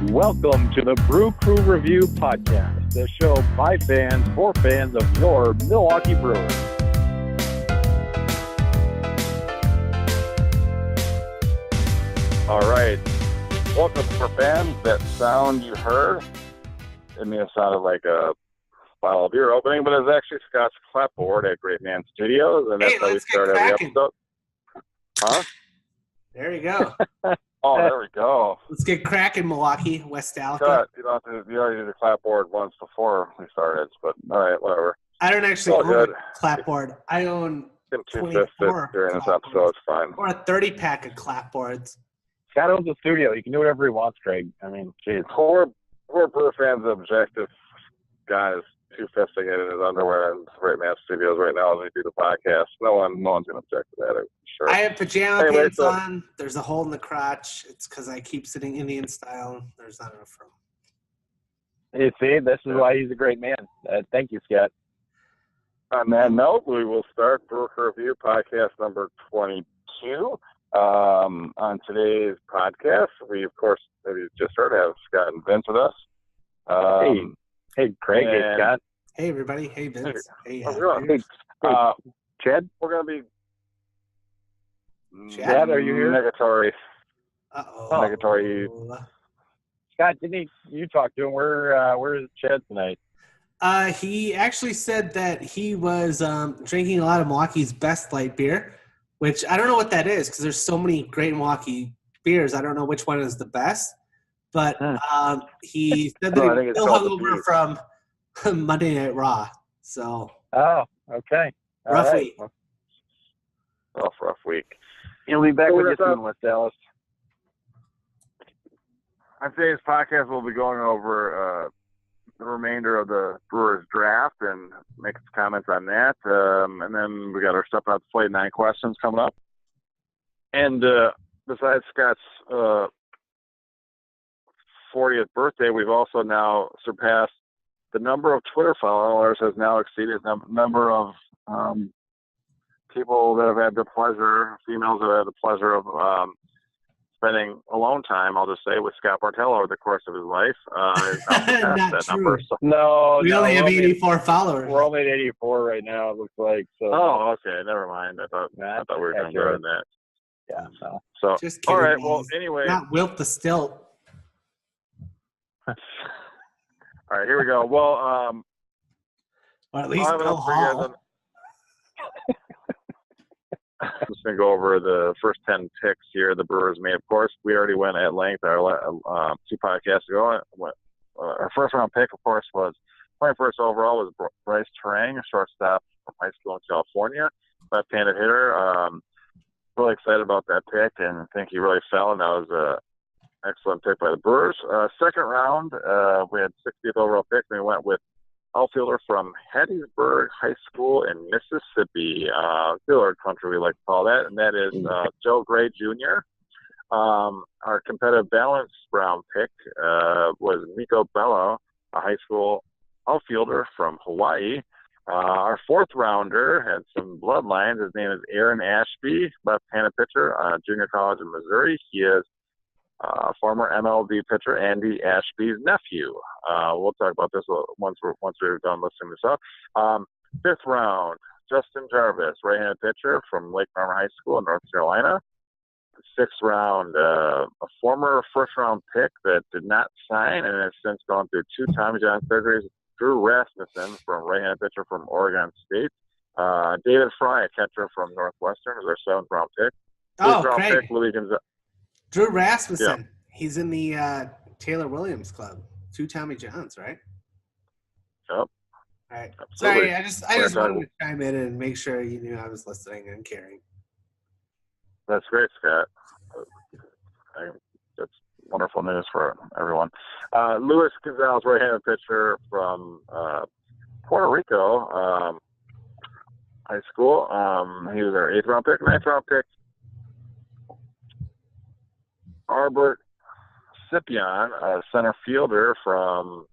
Welcome to the Brew Crew Review Podcast, the show by fans for fans of your Milwaukee Brewers. All right. Welcome for fans. That sound you heard, I mean, it sounded like a bottle of beer opening, but it's actually Scott's clapboard at Great Man Studios, and that's how we start every episode. Huh? There you go. Oh, there we go. Let's get cracking, Milwaukee, West Alka. Scott, you already did a clapboard once before we started, but all right, whatever. I don't actually own a clapboard. I own 24 during this episode. It's fine. Or a 30-pack of clapboards. Scott owns a studio. He can do whatever he wants, Craig. I mean, geez. Poor Brewer fans, objective guys, two-fisting it in his underwear in Great Man Studios right now as we do the podcast. No one's going to object to that, I'm sure. I have pajama pants on. There's a hole in the crotch. It's because I keep sitting Indian style. There's not enough room. You see, this is why he's a great man. Thank you, Scott. On that note, we will start Brewer Review podcast number 22. On today's podcast, we, of course, as you just heard, have Scott and Vince with us. Hey, Craig. Hey, Scott. Hey, everybody. Hey, Vince. Hey, Chad. We're going to be... Chad, are you here? Negatory. Uh-oh. Negatory. Scott, you talk to him? Where is Chad tonight? He actually said that he was drinking a lot of Milwaukee's Best Light beer, which I don't know what that is because there's so many great Milwaukee beers. I don't know which one is the best. But he said that he was still hungover from Monday Night Raw. So. Oh, okay. Rough week. Rough week. He'll be back with you soon, West Dallas. On today's podcast, we'll be going over the remainder of the Brewers draft and making some comments on that. And then we got our Step Out the Plate 9 questions coming up. And besides Scott's 40th birthday, we've also now surpassed the number of Twitter followers has now exceeded the number of people that have had the pleasure, females that have had the pleasure of spending alone time, I'll just say, with Scott Bartello over the course of his life. Not true. Number, so. No, we only have 84 followers. We're only at 84 right now, it looks like. So. Oh, okay. Never mind. I thought we were going to go in that. Yeah. No. So, just kidding, all right. guys. Well, anyway. Not Wilt the Stilt. All right, here we go. Well, or at least Bill Hall. I'm just going to go over the first 10 picks here the Brewers made. Of course, we already went at length our 2 podcasts ago. Our first round pick, of course, was 21st overall was Bryce Terang, a shortstop from high school in California, left-handed hitter. Really excited about that pick and think he really fell, and that was an excellent pick by the Brewers. Second round, we had 60th overall pick, and we went with outfielder from Hattiesburg High School in Mississippi, Dillard country, we like to call that, and that is Joe Gray Jr. Our competitive balance round pick was Miko Bello, a high school outfielder from Hawaii. Our fourth rounder had some bloodlines. His name is Aaron Ashby, left-handed pitcher, junior college in Missouri. He is former MLB pitcher Andy Ashby's nephew. We'll talk about this once we're done listing this up. Fifth round, Justin Jarvis, right-handed pitcher from Lake Farmer High School in North Carolina. Sixth round, a former first-round pick that did not sign and has since gone through 2 Tommy John surgeries, Drew Rasmussen, from right-handed pitcher from Oregon State. David Fry, a catcher from Northwestern, is our 7th-round pick. Oh, great. Pick, Louis Gonzalez. Drew Rasmussen. Yeah. He's in the Taylor Williams club. 2 Tommy Johns, right? Yep. All right. Absolutely. Sorry, I just wanted to chime in and make sure you knew I was listening and caring. That's great, Scott. That's wonderful news for everyone. Louis Gonzalez, right-handed pitcher from Puerto Rico High School. He was our 8th-round pick. 9th-round pick, Arbert Scipion, a center fielder from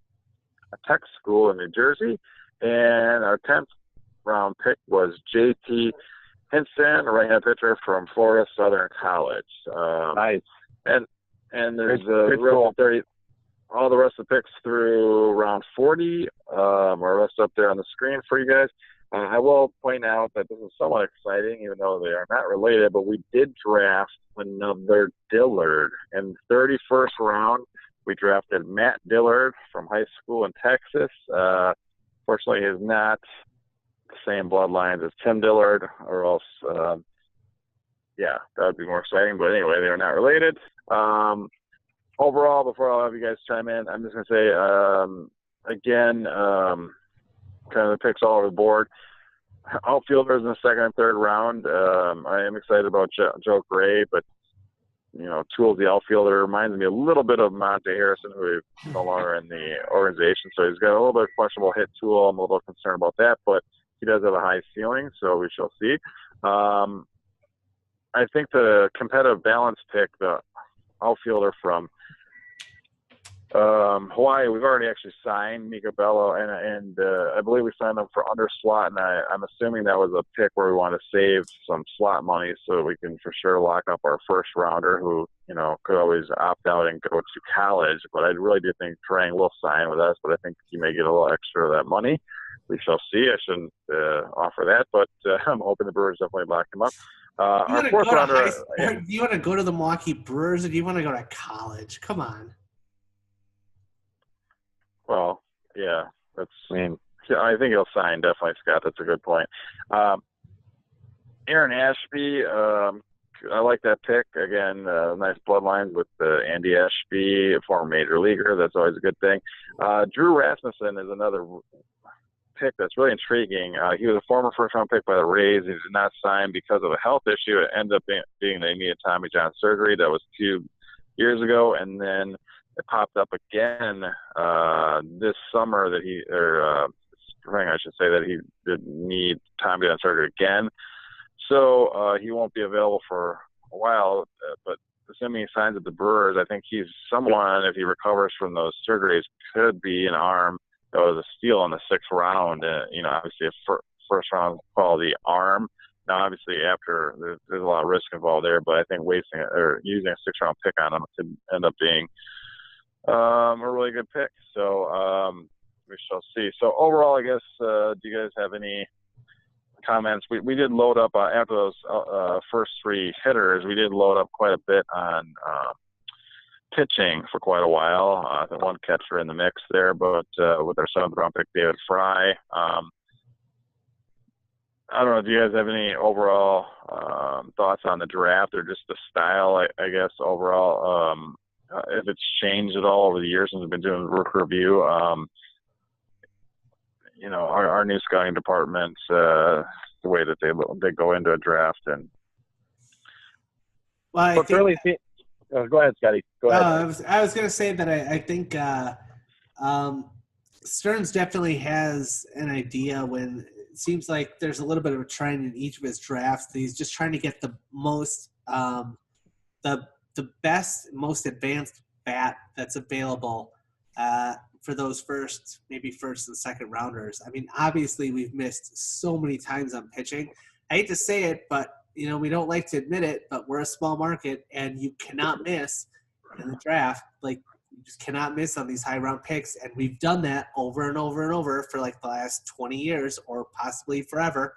a tech school in New Jersey. And our 10th round pick was J.T. Hinson, a right-handed pitcher from Florida Southern College. Nice. And there's a real 30. all the rest of the picks through round 40 are listed up there on the screen for you guys. I will point out that this is somewhat exciting, even though they are not related, but we did draft another Dillard. In the 31st round, we drafted Matt Dillard from high school in Texas. Fortunately, he's not the same bloodlines as Tim Dillard, or else, that would be more exciting. But anyway, they are not related. Overall, before I'll have you guys chime in, I'm just going to say, again, kind of the picks all over the board. Outfielders in the second and third round. I am excited about Joe Gray, but, Tools, the outfielder, reminds me a little bit of Monte Harrison, who is no longer in the organization. So he's got a little bit of questionable hit tool. I'm a little concerned about that, but he does have a high ceiling, so we shall see. I think the competitive balance pick, the outfielder from Hawaii, we've already actually signed Mika Bello, and I believe we signed them for under slot, and I'm assuming that was a pick where we want to save some slot money so we can for sure lock up our first rounder, who could always opt out and go to college. But I really do think Trang will sign with us, but I think he may get a little extra of that money. We shall see. I shouldn't offer that, but I'm hoping the Brewers definitely lock him up. Our fourth rounder. Do you want to go to the Milwaukee Brewers, or do you want to go to college? Come on. Well, yeah, I think he'll sign, definitely, Scott. That's a good point. Aaron Ashby, I like that pick. Again, nice bloodlines with Andy Ashby, a former major leaguer. That's always a good thing. Drew Rasmussen is another pick that's really intriguing. He was a former first-round pick by the Rays. He did not sign because of a health issue. It ended up being they needed Tommy John surgery. That was 2 years ago, and then it popped up again this summer spring, I should say, that he did need Tommy John surgery again. So he won't be available for a while, but assuming he signs with the Brewers, I think he's someone, if he recovers from those surgeries, could be an arm that was a steal in the 6th round. Obviously a first round quality arm. Now, obviously, after there's a lot of risk involved there, but I think wasting it or using a 6th round pick on him could end up being a really good pick. So we shall see. So overall, I guess, do you guys have any comments? We did load up after those first 3 hitters. We did load up quite a bit on pitching for quite a while. The one catcher in the mix there, but with our 7th round pick, David Fry. I don't know. Do you guys have any overall thoughts on the draft or just the style? I guess overall, if it's changed at all over the years since we've been doing Rook Review. Our new scouting department, the way that they go into a draft and. Well, go ahead, Scotty. Go ahead. I was going to say that I think Stearns definitely has an idea when it seems like there's a little bit of a trend in each of his drafts. He's just trying to get the most, the best, most advanced bat that's available for those first and 2nd rounders. I mean, obviously we've missed so many times on pitching. I hate to say it, but we don't like to admit it, but we're a small market, and you cannot miss in the draft. Like, you just cannot miss on these high-round picks, and we've done that over and over and over for, like, the last 20 years or possibly forever.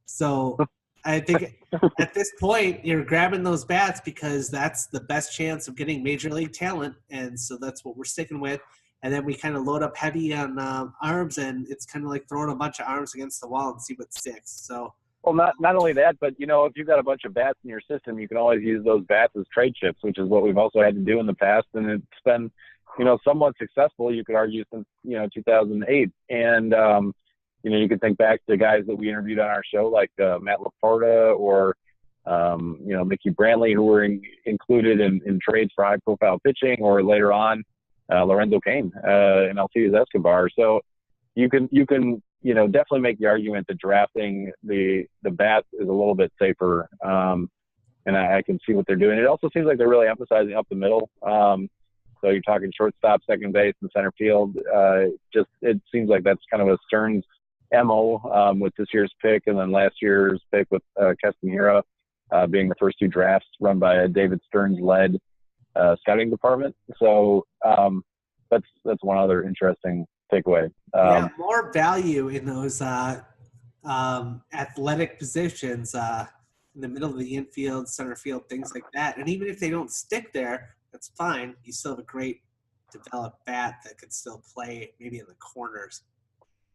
So I think at this point you're grabbing those bats because that's the best chance of getting major league talent, and so that's what we're sticking with. And then we kind of load up heavy on arms, and it's kind of like throwing a bunch of arms against the wall and see what sticks. So. Well, not only that, but, if you've got a bunch of bats in your system, you can always use those bats as trade chips, which is what we've also had to do in the past. And it's been, somewhat successful, you could argue, since, 2008. And, you could think back to guys that we interviewed on our show, like Matt Laporta or, Mickey Brantley, who were included in trades for high-profile pitching, or later on, Lorenzo Cain and Alcides Escobar. So you can definitely make the argument that drafting the bats is a little bit safer, and I can see what they're doing. It also seems like they're really emphasizing up the middle. So you're talking shortstop, second base, and center field. It seems like that's kind of a Stearns MO with this year's pick, and then last year's pick with Castanera being the first 2 drafts run by a David Stearns-led scouting department. So that's one other interesting takeaway. Yeah, more value in those athletic positions in the middle of the infield, center field, things like that. And even if they don't stick there, that's fine. You still have a great developed bat that could still play maybe in the corners.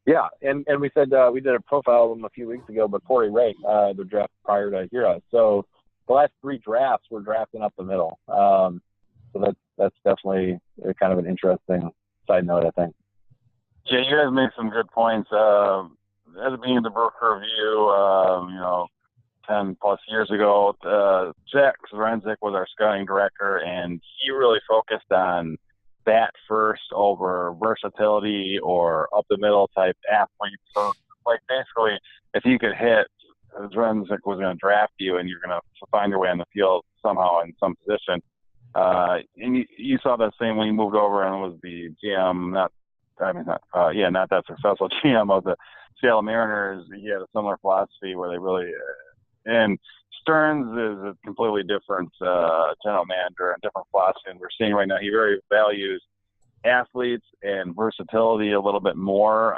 Yeah, and we said we did a profile of him a few weeks ago, but Corey Ray, the draft prior to Hira. So the last 3 drafts were drafting up the middle. So that's definitely kind of an interesting side note, I think. Yeah, you guys make some good points. As being the Broker Review, 10 plus years ago, Jack Zrenzik was our scouting director, and he really focused on bat first over versatility or up the middle type athletes. So, like, basically, if you could hit, Zrenzik was going to draft you, and you're going to find your way on the field somehow in some position. And you saw that same when he moved over and was the GM, not that successful GM of the Seattle Mariners. He had a similar philosophy where they really and Stearns is a completely different general manager and different philosophy. And we're seeing right now he very values athletes and versatility a little bit more.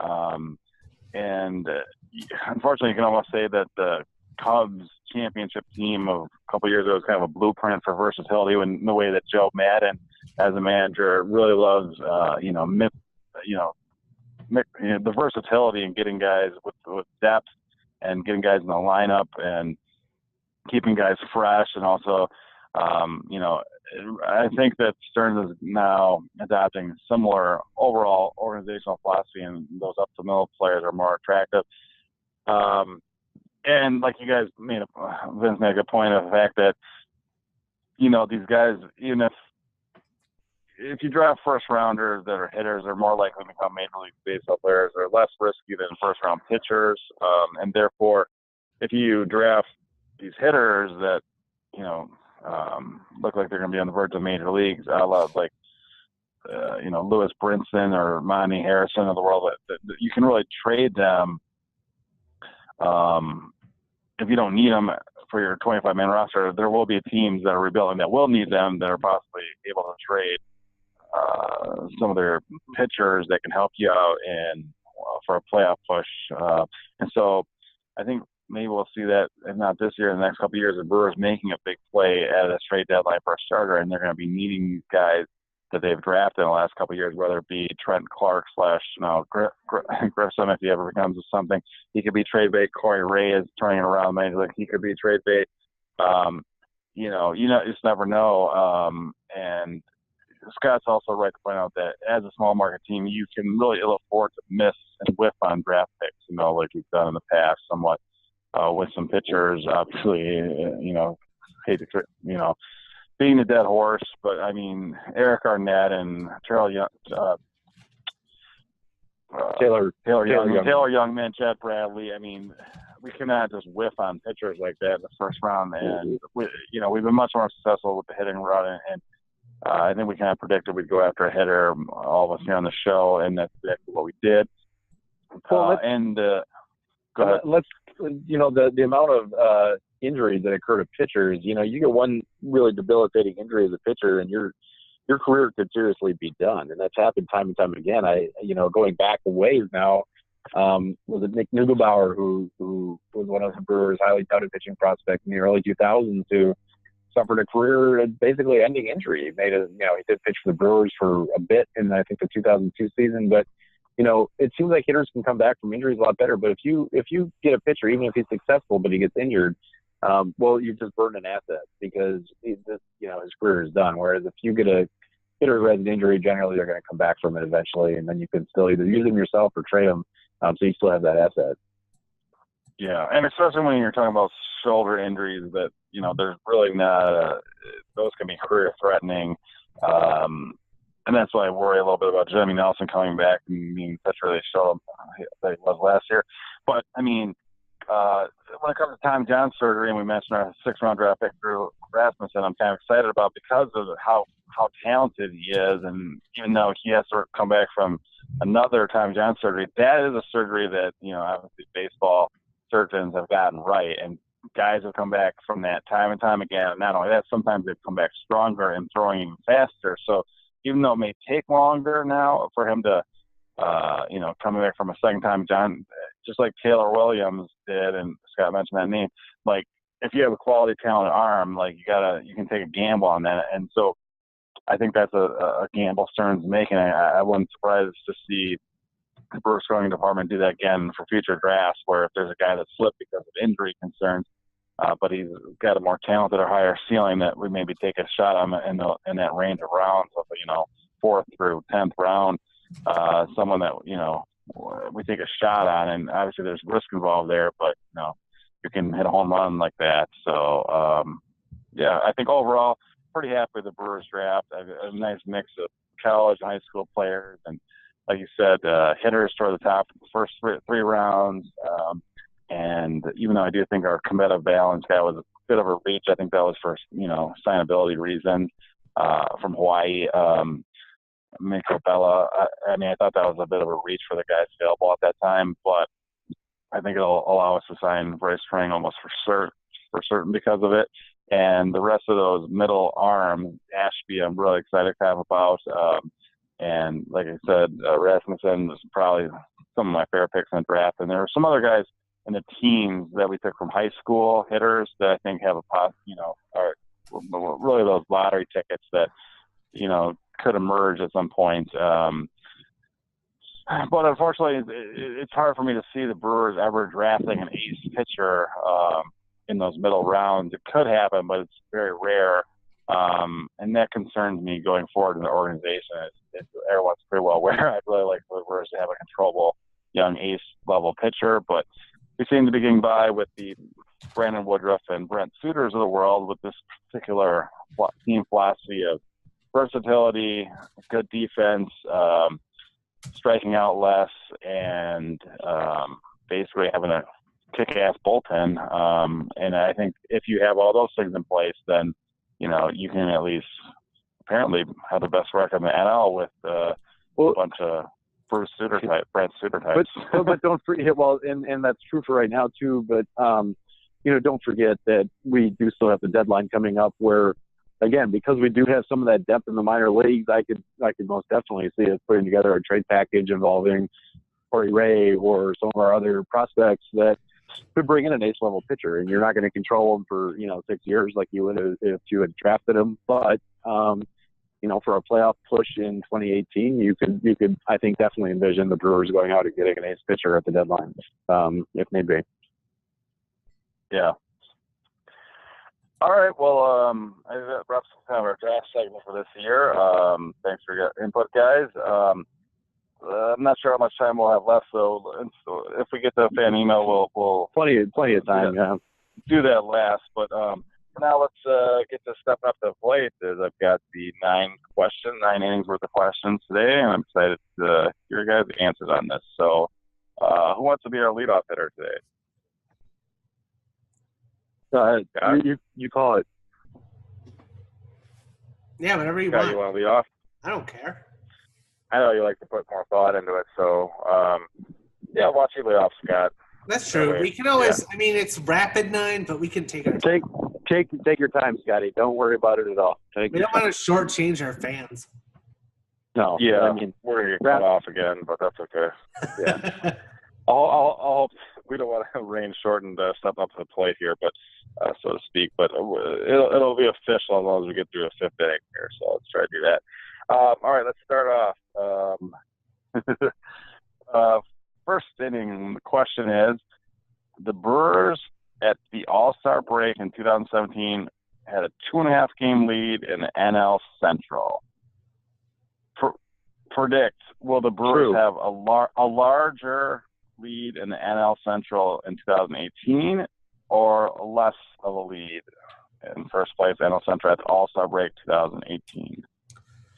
Unfortunately, you can almost say that the Cubs championship team of a couple of years ago was kind of a blueprint for versatility in the way that Joe Madden, as a manager, really loves, the versatility and getting guys with depth and getting guys in the lineup and keeping guys fresh. And also, I think that Stearns is now adopting similar overall organizational philosophy, and those up-the-middle players are more attractive. And like you guys Vince made a good point of the fact that, these guys, even if you draft first rounders that are hitters, they're more likely to become Major League Baseball players. They're less risky than first round pitchers. And therefore, if you draft these hitters that, look like they're going to be on the verge of major leagues, I love like, Lewis Brinson or Monty Harrison of the world, that you can really trade them. If you don't need them for your 25-man roster, there will be teams that are rebuilding that will need them, that are possibly able to trade some of their pitchers that can help you out for a playoff push. And so I think maybe we'll see that, if not this year, in the next couple of years, the Brewers making a big play at a trade deadline for a starter, and they're going to be needing these guys that they've drafted in the last couple of years, whether it be Trent Clark / Grissom, if he ever becomes something. He could be trade bait. Corey Ray is turning it around. He could be trade bait. You just never know. And Scott's also right to point out that as a small market team, you can really ill afford to miss and whiff on draft picks, like we've done in the past somewhat with some pitchers. Obviously, hate to, being a dead horse, but I mean, Eric Arnett and Taylor Youngman, Chad Bradley. I mean, we cannot just whiff on pitchers like that in the first round. And we've been much more successful with the hitting run, and I think we kind of predicted we'd go after a hitter, all of us here on the show, and that's exactly what we did. Well, go ahead. The amount of injuries that occur to pitchers, you get one really debilitating injury as a pitcher, and your career could seriously be done. And that's happened time and time again. Going back a ways now, was it Nick Nugelbauer, who was one of the Brewers' highly touted pitching prospects in the early 2000s, who suffered a career basically ending injury. He did pitch for the Brewers for a bit in, I think, the 2002 season, but it seems like hitters can come back from injuries a lot better. But if you get a pitcher, even if he's successful, but he gets injured, you just burn an asset, because his career is done. Whereas if you get a hitter who has an injury, generally they're going to come back from it eventually, and then you can still either use them yourself or trade them, so you still have that asset. Yeah, and especially when you're talking about shoulder injuries, that there's really not those can be career threatening. And that's why I worry a little bit about Jimmy Nelson coming back and being such a really show that he was last year. But, I mean, when it comes to Tom John surgery, and we mentioned our 6th-round draft pick, Drew Rasmussen, I'm kind of excited about because of how talented he is. And even though he has to come back from another Tom John surgery, that is a surgery that, obviously baseball surgeons have gotten right. And guys have come back from that time and time again. Not only that, sometimes they've come back stronger and throwing even faster. So even though it may take longer now for him to, coming back from a second time, John, just like Taylor Williams did, and Scott mentioned that name, like if you have a quality talented arm, like you can take a gamble on that. And so I think that's a gamble Stern's making. I wasn't surprised to see the Brewers scouting department do that again for future drafts, where if there's a guy that slipped because of injury concerns, but he's got a more talented or higher ceiling, that we maybe take a shot on in that range of rounds of, 4th through 10th round, someone that, we take a shot on. And obviously there's risk involved there, but, you can hit a home run like that. So, I think overall pretty happy with the Brewers draft. A nice mix of college and high school players. And like you said, hitters toward the top of the first three rounds. And even though I do think our combative balance guy was a bit of a reach, I think that was for, signability reasons, from Hawaii. Miko Bella, I thought that was a bit of a reach for the guys available at that time, but I think it'll allow us to sign Bryce Trang almost for certain because of it. And the rest of those middle arms, Ashby, I'm really excited to have about. And like I said, Rasmussen was probably some of my favorite picks in the draft. And there are some other guys in the teams that we took from high school hitters that I think have are really those lottery tickets that, could emerge at some point. But unfortunately, it's hard for me to see the Brewers ever drafting an ace pitcher in those middle rounds. It could happen, but it's very rare. And that concerns me going forward in the organization. Everyone's pretty well aware. I'd really like for the Brewers to have a controllable young ace-level pitcher, but we seem to be getting by with the Brandon Woodruff and Brent Suters of the world with this particular team philosophy of versatility, good defense, striking out less, and basically having a kick-ass bullpen. And I think if you have all those things in place, then, you can at least apparently have the best record in the NL with a bunch of Brent Suter types. But don't forget, and that's true for right now too, but, don't forget that we do still have the deadline coming up where, again, because we do have some of that depth in the minor leagues, I could most definitely see us putting together a trade package involving Corey Ray or some of our other prospects that could bring in an ace-level pitcher. And you're not going to control them for 6 years like you would if you had drafted him. But for a playoff push in 2018, you could I think definitely envision the Brewers going out and getting an ace pitcher at the deadline, if need be. Yeah. All right. Well, I think that wraps up kind of our draft segment for this year. Thanks for your input, guys. I'm not sure how much time we'll have left, so if we get the fan email, we'll plenty of time. Yeah. Do that last, but for now, let's get to stepping up to the plate. I've got the 9 innings worth of questions today, and I'm excited to hear your guys' answers on this. So, who wants to be our leadoff hitter today? You call it. Yeah, whatever you Scott, want. You want to lead off? I don't care. I know you like to put more thought into it, so watch you lead off, Scott. That's true. We can always. Yeah. It's rapid 9, but we can take our time. Take your time, Scotty. Don't worry about it at all. We don't want to shortchange our fans. No. Yeah, we're gonna get cut off again, but that's okay. Yeah. I'll we don't want to rain shortened step up to the plate here, but so to speak. But it'll be official as long as we get through a 5th inning here. So let's try to do that. All right, let's start off. First inning, the question is, the Brewers at the All-Star break in 2017 had a 2.5 game lead in the NL Central. Predict, will the Brewers have a larger lead in the NL Central in 2018 or less of a lead in first place NL Central at the All-Star break 2018?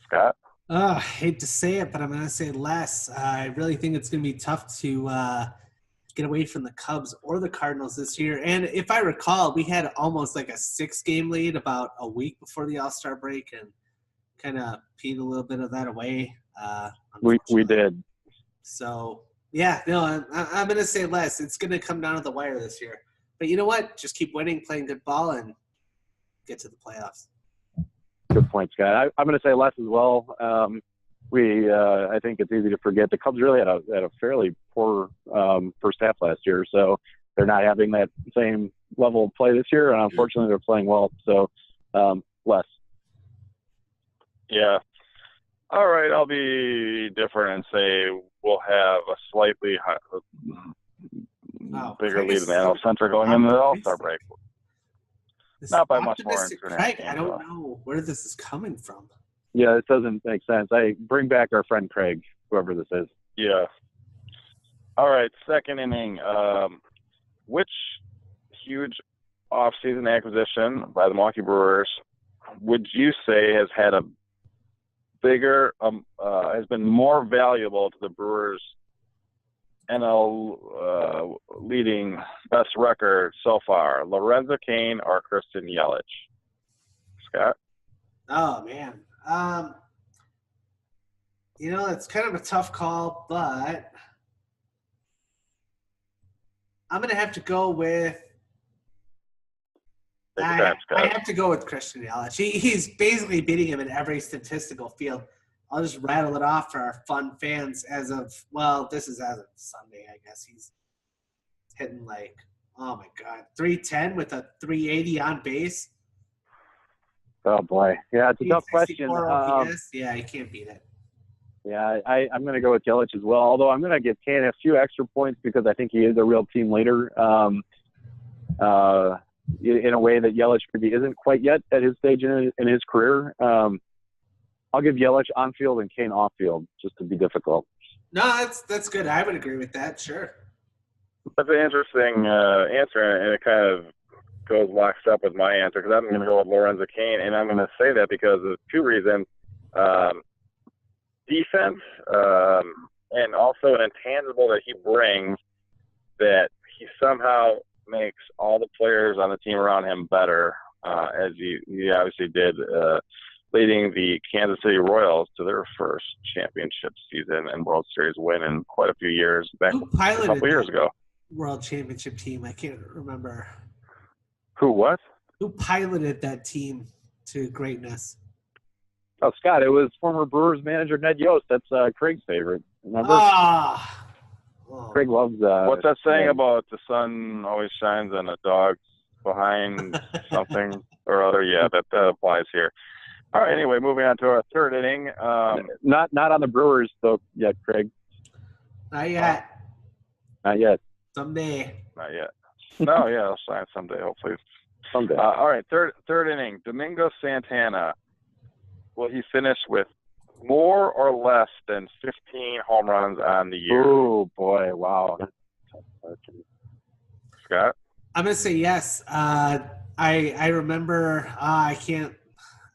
Scott? I hate to say it, but I'm going to say less. I really think it's going to be tough to get away from the Cubs or the Cardinals this year. And if I recall, we had almost like a 6-game lead about a week before the All-Star break and kind of peed a little bit of that away. We did. So, yeah, no, I'm going to say less. It's going to come down to the wire this year. But you know what? Just keep winning, playing good ball, and get to the playoffs. Good point, Scott. I'm going to say Les as well. I think it's easy to forget the Cubs really had a fairly poor first half last year, so they're not having that same level of play this year, and unfortunately they're playing well. So Les. Yeah. All right, I'll be different and say we'll have a slightly bigger lead than the NL Central going into the All-Star break. Not by much more. Craig, I don't know where this is coming from. Yeah, it doesn't make sense. I bring back our friend Craig, whoever this is. Yeah. All right, second inning. Which huge off-season acquisition by the Milwaukee Brewers would you say has had a bigger, has been more valuable to the Brewers' NL leading best record so far, Lorenzo Cain or Christian Yelich? Scott? Oh, man. It's kind of a tough call, but I'm going to have to go with I have to go with Christian Yelich. He's basically beating him in every statistical field. I'll just rattle it off for our fun fans this is as of Sunday, I guess. He's hitting 310 with a 380 on base. Oh, boy. Yeah, it's a tough question. OPS. Yeah, you can't beat it. Yeah, I'm going to go with Yelich as well, although I'm going to give Cain a few extra points because I think he is a real team leader. In a way that Yelich maybe isn't quite yet at his stage in his career. I'll give Yelich on field and Cain off field just to be difficult. No, that's good. I would agree with that. Sure. That's an interesting answer, and it kind of goes lockstep with my answer because I'm going to go with Lorenzo Cain, and I'm going to say that because of two reasons: defense, and also an intangible that he brings that he somehow makes all the players on the team around him better, as he obviously did, leading the Kansas City Royals to their first championship season and World Series win in quite a few years back a couple years ago. World Championship team, I can't remember. Who what? Who piloted that team to greatness? Oh, Scott, it was former Brewers manager Ned Yost. That's Craig's favorite. Remember? Craig loves what's that saying about the sun always shines on the dogs behind something or other? Yeah, that applies here. All right, anyway, moving on to our third inning. Not on the Brewers, though, yet, Craig. Not yet. Not yet. Someday. Not yet. No, yeah, I'll sign someday, hopefully. Someday. All right, third inning. Domingo Santana. Will he finish with more or less than 15 home runs on the year? Oh, boy. Wow. Scott? I'm going to say yes. I remember I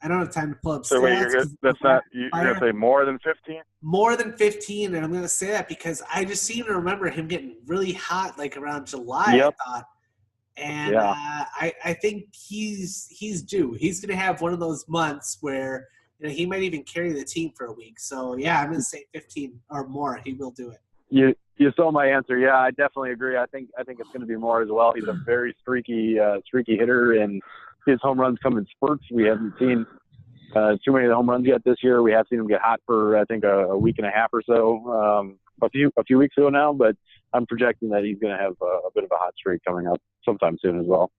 don't have time to pull up stats. So wait, you're going to say more than 15? More than 15, and I'm going to say that because I just seem to remember him getting really hot around July, yep. I thought. And I think he's due. He's going to have one of those months where he might even carry the team for a week. So, yeah, I'm going to say 15 or more. He will do it. You stole my answer. Yeah, I definitely agree. I think it's going to be more as well. He's a very streaky hitter, and his home runs come in spurts. We haven't seen too many of the home runs yet this year. We have seen him get hot for, I think, a week and a half or so, a few weeks ago now. But I'm projecting that he's going to have a bit of a hot streak coming up sometime soon as well.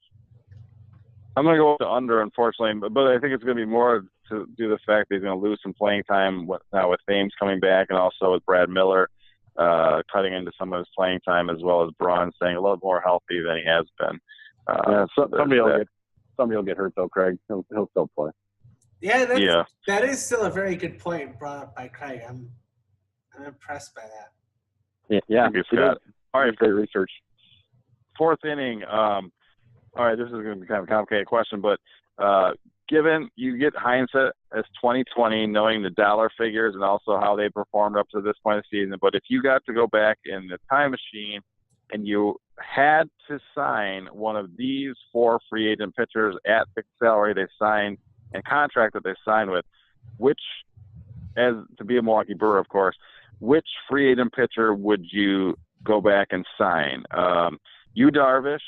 I'm going to go with the under, unfortunately, but I think it's going to be more to do the fact that he's going to lose some playing time now with Thames coming back and also with Brad Miller cutting into some of his playing time, as well as Braun staying a little more healthy than he has been. Somebody will get hurt, though, Craig. He'll still play. Yeah, that is still a very good point brought up by Craig. I'm impressed by that. Yeah. Thank you, Scott. All right, great research. Fourth inning. All right, this is going to be kind of a complicated question, but given you get hindsight as 2020, knowing the dollar figures and also how they performed up to this point of the season, but if you got to go back in the time machine and you had to sign one of these four free agent pitchers at the salary they signed and contract that they signed with, which, as to be a Milwaukee Brewer, of course, which free agent pitcher would you go back and sign? Yu Darvish,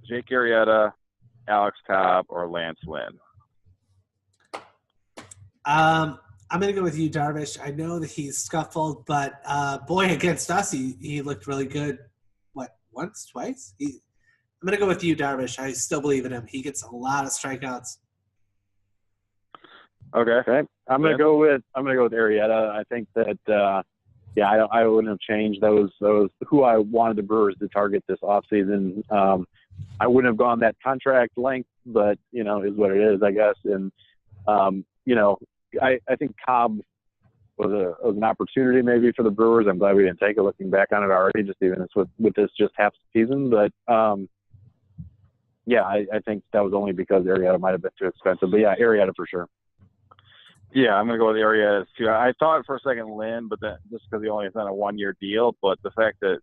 Jake Arrieta, Alex Cobb, or Lance Lynn? I'm going to go with you, Darvish. I know that he's scuffled, but boy, against us, he looked really good. What, once, twice? I'm going to go with you, Darvish. I still believe in him. He gets a lot of strikeouts. Okay. I'm gonna go with Arrieta. I think that I wouldn't have changed those who I wanted the Brewers to target this offseason. I wouldn't have gone that contract length, but is what it is, I guess. And I think Cobb was an opportunity maybe for the Brewers. I'm glad we didn't take it, looking back on it already, just even with this just half season. But I think that was only because Arrieta might have been too expensive. But yeah, Arrieta for sure. Yeah, I'm going to go with Arrieta too. I thought for a second Lynn, but then just because he only signed a 1-year deal. But the fact that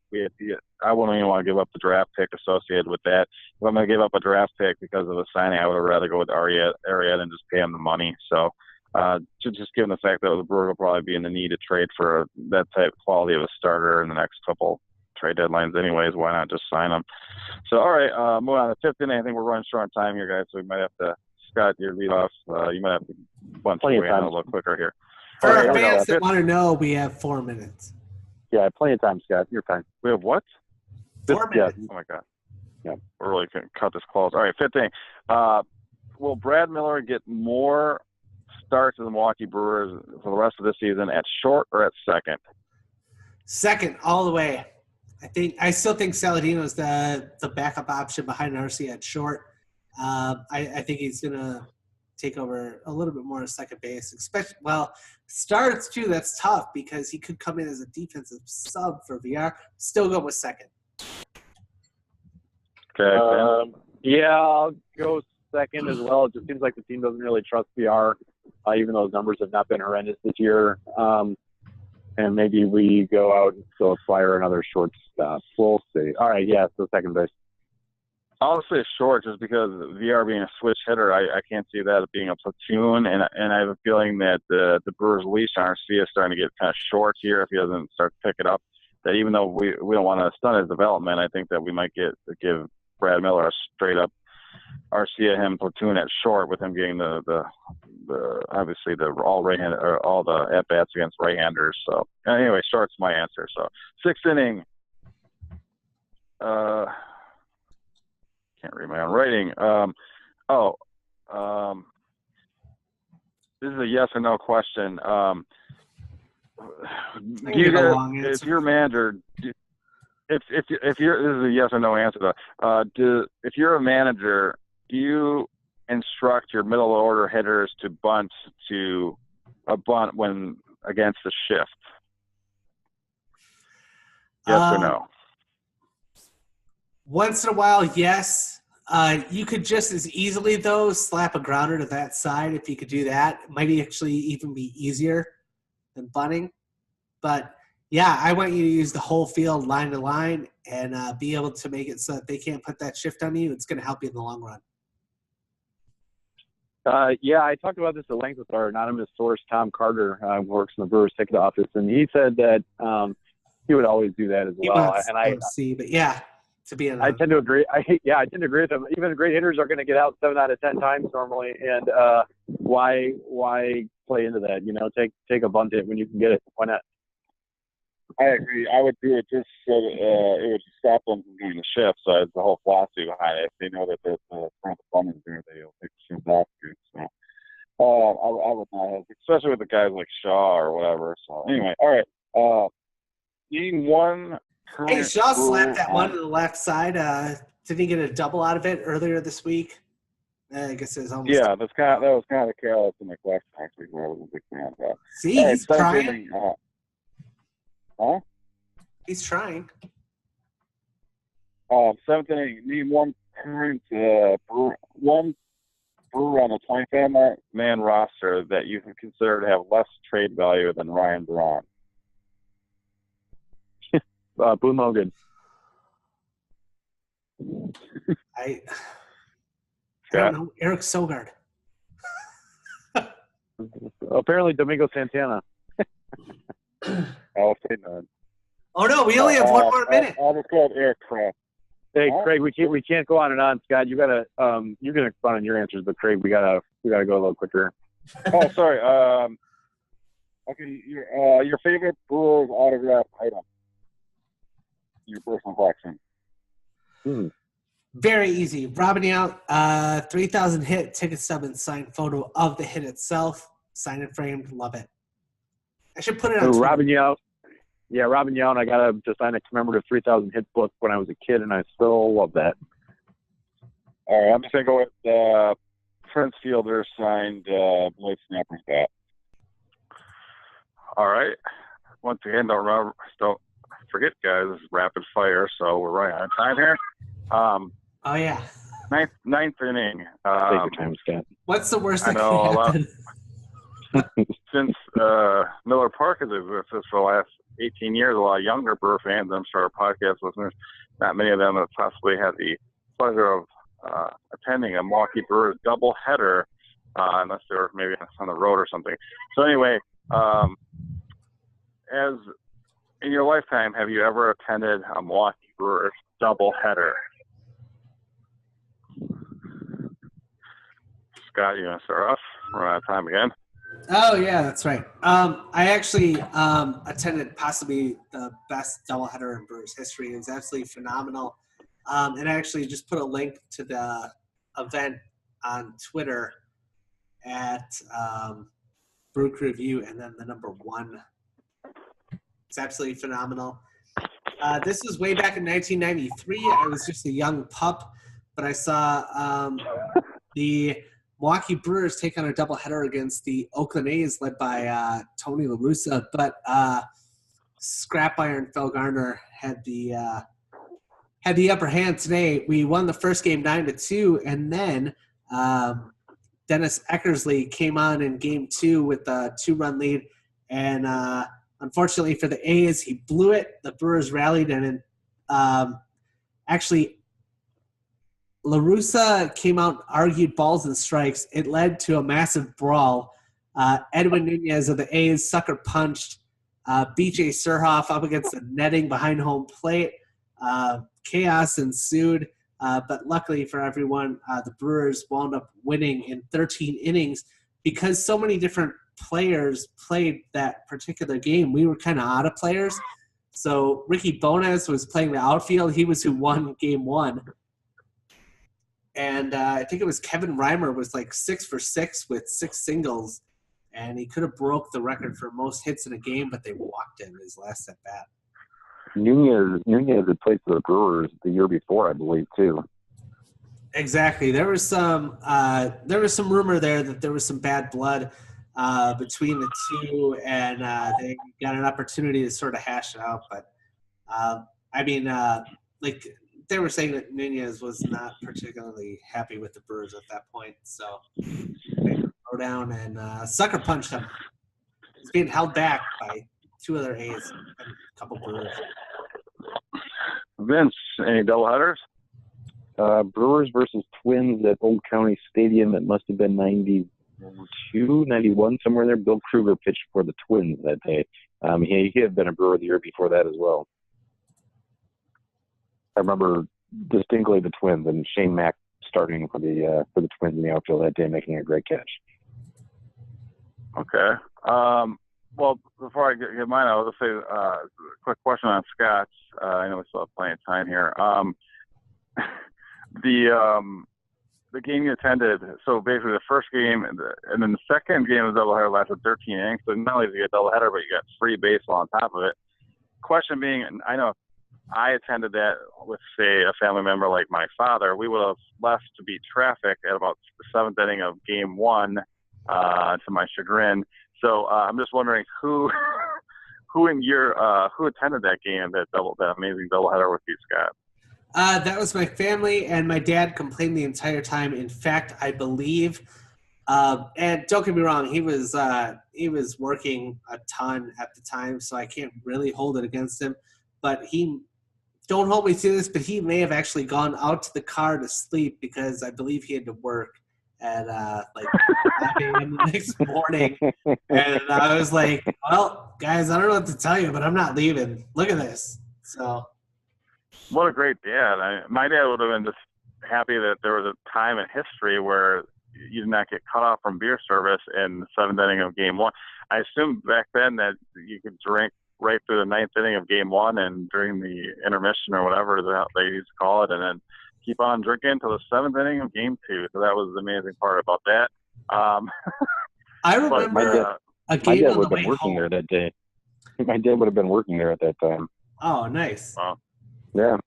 I wouldn't even want to give up the draft pick associated with that. If I'm going to give up a draft pick because of the signing, I would rather go with Arrieta and just pay him the money. So just given the fact that the Brewers will probably be in the need to trade for that type of quality of a starter in the next couple trade deadlines anyways, why not just sign him? So, all right, moving on to the 5th inning. I think we're running short on time here, guys, so we might have to – Scott, your leadoff. You might have to bunch plenty of away time a little quicker here. For our fans that want to know, we have 4 minutes. Yeah, plenty of time, Scott. You're fine. We have what? 4 minutes. Oh, my God. Yeah. We're really going to cut this close. All right, 5th inning. Will Brad Miller get more starts in the Milwaukee Brewers for the rest of the season at short or at second? Second, all the way. I still think Saladino's the backup option behind Arcia at short. I think he's going to take over a little bit more of second base. Starts too, that's tough because he could come in as a defensive sub for VR. Still go with second. Okay. I'll go second as well. It just seems like the team doesn't really trust VR, even though those numbers have not been horrendous this year. And maybe we go out and still acquire another shortstop. We'll see. All right, so second base. I'll say short just because VR being a switch hitter, I can't see that being a platoon, and I have a feeling that the Brewers' leash on Arcia is starting to get kind of short here if he doesn't start to pick it up. That even though we don't want to stun his development, I think that we might give Brad Miller a straight up Arcia him platoon at short with him getting the obviously the all the at bats against right-handers. So anyway, short's my answer. So 6th inning. Can't read my own writing. This is a yes or no question. If you're a manager, this is a yes or no answer though. If you're a manager, do you instruct your middle order hitters to bunt when against the shift? Yes or no? Once in a while, yes. You could just as easily, though, slap a grounder to that side if you could do that. It might actually even be easier than bunting. But, yeah, I want you to use the whole field line to line and be able to make it so that they can't put that shift on you. It's going to help you in the long run. I talked about this at length with our anonymous source, Tom Carter, who works in the Brewers ticket office, and he said that he would always do that as well. I tend to agree. I tend to agree with him. Even great hitters are going to get out 7 out of 10 times normally, and why play into that? Take a bunt hit when you can get it. Why not? I agree. I would do it just so that it would stop them from doing the shift. So it's the whole philosophy behind it. If they know that the front bunters there, they'll take the shift off you. So I would not have, especially with the guys like Shaw or whatever. So anyway, all right. Eating one. Hey, Shaw slapped that one to the left side. Did he get a double out of it earlier this week? I guess it was almost. Yeah, that was kind of careless in the question, actually. I was a big fan of that. See, he's trying. Huh? He's trying. 7th inning, need one current one Brewer on the 25-man roster that you can consider to have less trade value than Ryan Braun. Boone Logan. I don't know. Eric Sogard. Apparently Domingo Santana. I'll say none. Oh no, we only have one more minute. I'll just call Eric Kraft. Hey, Craig, we can't go on and on. Scott, you're gonna run on your answers, but Craig, we gotta go a little quicker. Oh, sorry. Okay, your favorite Brewers autograph item, your personal collection. Very easy. Robin Yount, 3,000 hit, ticket stub, and signed photo of the hit itself. Signed and framed. Love it. I should put it on Twitter. Robin Yount. Yeah, Robin Yount. I got to sign a commemorative 3,000 hit book when I was a kid, and I still love that. All right, I'm just going to go with Prince Fielder signed Blade Snapper's bat. All right. Once again, don't forget, guys, this is rapid fire, so we're right on time here. Oh, yeah. Ninth inning. Take your time, Scott. What's the worst I that know can happen? Since Miller Park has existed for the last 18 years, a lot of younger Brewer fans, I'm sure our podcast listeners, not many of them have possibly had the pleasure of attending a Milwaukee Brewers doubleheader, unless they were maybe on the road or something. So anyway, as in your lifetime, have you ever attended a Milwaukee Brewers doubleheader? Scott, you want to start off? We're out of time again. Oh, yeah, that's right. I actually attended possibly the best doubleheader in Brewers history. It was absolutely phenomenal. And I actually just put a link to the event on Twitter at Brew Crew Review and then the number 1. It's absolutely phenomenal. This was way back in 1993. I was just a young pup, but I saw the Milwaukee Brewers take on a doubleheader against the Oakland A's led by Tony La Russa, but Scrap Iron Phil Garner had the upper hand today. We won the first game 9-2, and then Dennis Eckersley came on in game 2 with a 2-run lead, and unfortunately for the A's, he blew it. The Brewers rallied, and actually La Russa came out, argued balls and strikes. It led to a massive brawl. Edwin Nunez of the A's sucker punched B.J. Surhoff up against the netting behind home plate. Chaos ensued, but luckily for everyone, the Brewers wound up winning in 13 innings because so many different players played that particular game. We were kind of out of players. So Ricky Bones was playing the outfield. He was who won game 1. And I think it was Kevin Reimer was like 6 for 6 with 6 singles, and he could have broke the record for most hits in a game, but they walked him his last at bat. Nunez had played for the Brewers the year before, I believe, too. Exactly. There was some rumor there that there was some bad blood between the two, and they got an opportunity to sort of hash it out. But they were saying that Nunez was not particularly happy with the Brewers at that point, so they go down and sucker punched him. He's being held back by 2 other A's and a couple Brewers. Vince, any doubleheaders? Brewers versus Twins at Old County Stadium. It must have been 92, 91, somewhere there. Bill Kruger pitched for the Twins that day. He had been a Brewer the year before that as well. I remember distinctly the Twins and Shane Mack starting for the Twins in the outfield that day, making a great catch. Okay. Well, before I get mine, I was going to say a quick question on Scott's. I know we still have plenty of time here. The game you attended, so basically the first game and then the second game of the doubleheader lasted 13 innings. So not only did you get a doubleheader, but you got free baseball on top of it. Question being, and I know I attended that with, say, a family member like my father. We would have left to beat traffic at about the 7th inning of game 1, to my chagrin. So I'm just wondering who attended that game, that amazing doubleheader with you, Scott? That was my family, and my dad complained the entire time. In fact, I believe, and don't get me wrong, he was working a ton at the time, so I can't really hold it against him. But don't hold me to this, but he may have actually gone out to the car to sleep because I believe he had to work at 5 a.m. the next morning. And I was like, well, guys, I don't know what to tell you, but I'm not leaving. Look at this. So, what a great dad. My dad would have been just happy that there was a time in history where, you did not get cut off from beer service in the 7th inning of Game 1. I assumed back then that you could drink right through the 9th inning of Game 1 and during the intermission or whatever they used to call it, and then keep on drinking until the 7th inning of Game 2. So that was the amazing part about that. I remember a game my dad on would the have way been working home. there that day. My dad would have been working there at that time. Oh, nice. Yeah.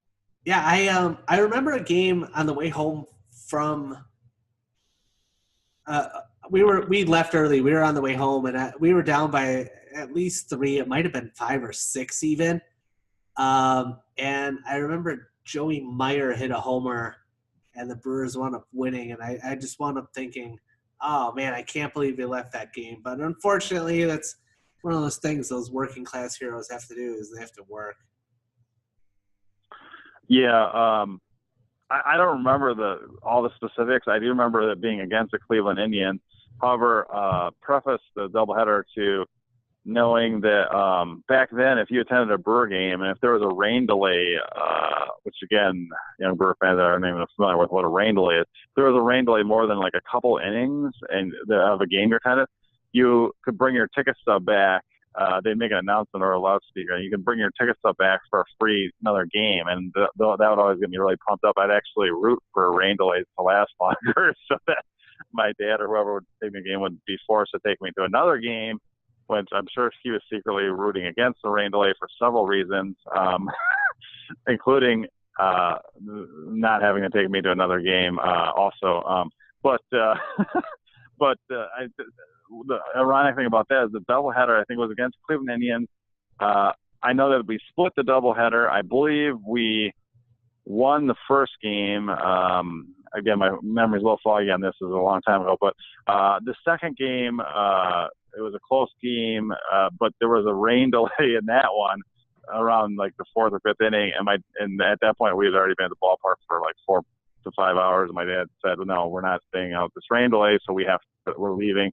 Yeah, I remember a game on the way home from. We left early. We were on the way home, and we were down by at least 3. It might have been 5 or 6 even. And I remember Joey Meyer hit a homer, and the Brewers wound up winning. And I just wound up thinking, oh man, I can't believe they left that game. But unfortunately, that's one of those things those working class heroes have to do is they have to work. Yeah, I don't remember all the specifics. I do remember that being against the Cleveland Indians. However, preface the doubleheader to knowing that back then, if you attended a Brewer game and if there was a rain delay, which again, young Brewer fans aren't even familiar with what a rain delay is. If there was a rain delay more than like a couple innings of a game you're attending, you could bring your ticket stub back. They'd make an announcement or a loudspeaker, and you can bring your ticket stub back for a free another game. And that would always get me really pumped up. I'd actually root for rain delays to last longer so that my dad or whoever would take me a game would be forced to take me to another game, which I'm sure he was secretly rooting against the rain delay for several reasons, including not having to take me to another game also. The ironic thing about that is the doubleheader, I think, was against Cleveland Indians. I know that we split the doubleheader. I believe we won the first game. Again, my memory's a little foggy on this. This was a long time ago. But the second game, it was a close game, but there was a rain delay in that one around like the 4th or 5th inning. And at that point, we had already been at the ballpark for like 4 to 5 hours. And my dad said, no, we're not staying out this rain delay, so we're leaving.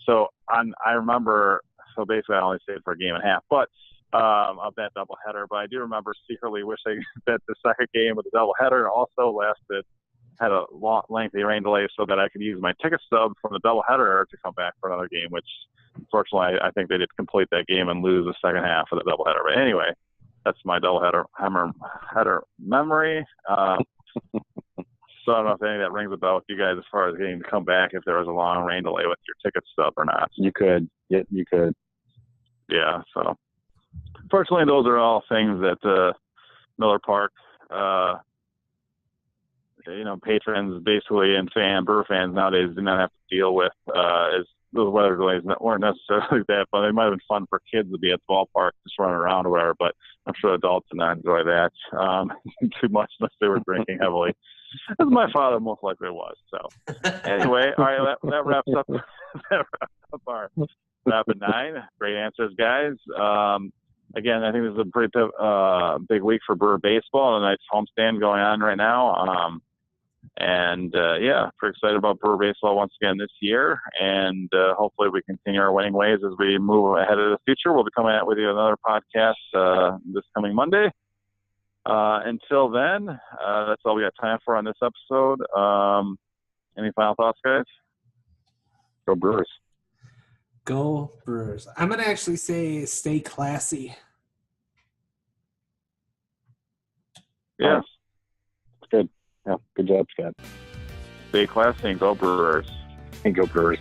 So I remember, so basically I only stayed for a game and a half, but of that doubleheader. But I do remember secretly wishing that the second game of the doubleheader also had a long, lengthy rain delay so that I could use my ticket stub from the doubleheader to come back for another game, which unfortunately I think they did complete that game and lose the second half of the doubleheader. But anyway, that's my doubleheader memory. So I don't know if any of that rings a bell with you guys as far as getting to come back if there was a long rain delay with your ticket stub or not. You could. Yeah, you could. Yeah, so fortunately those are all things that Miller Park, patrons basically and Brewer fans nowadays do not have to deal with as those weather delays weren't necessarily that, but it might have been fun for kids to be at the ballpark, just running around or whatever, but I'm sure adults did not enjoy that too much unless they were drinking heavily. As my father most likely was. So anyway, all right, that wraps up our Rapid 9. Great answers, guys. Again, I think this is a pretty big week for Brewer baseball, and a nice homestand going on right now. Pretty excited about Brewer baseball once again this year, and hopefully we continue our winning ways as we move ahead of the future. We'll be coming out with you another podcast this coming Monday. Until then, that's all we got time for on this episode. Any final thoughts, guys? Go Brewers. Go Brewers. I'm going to actually say stay classy. Yeah. It's good. Yeah, good job, Scott. Stay classy and go Brewers. And go Brewers.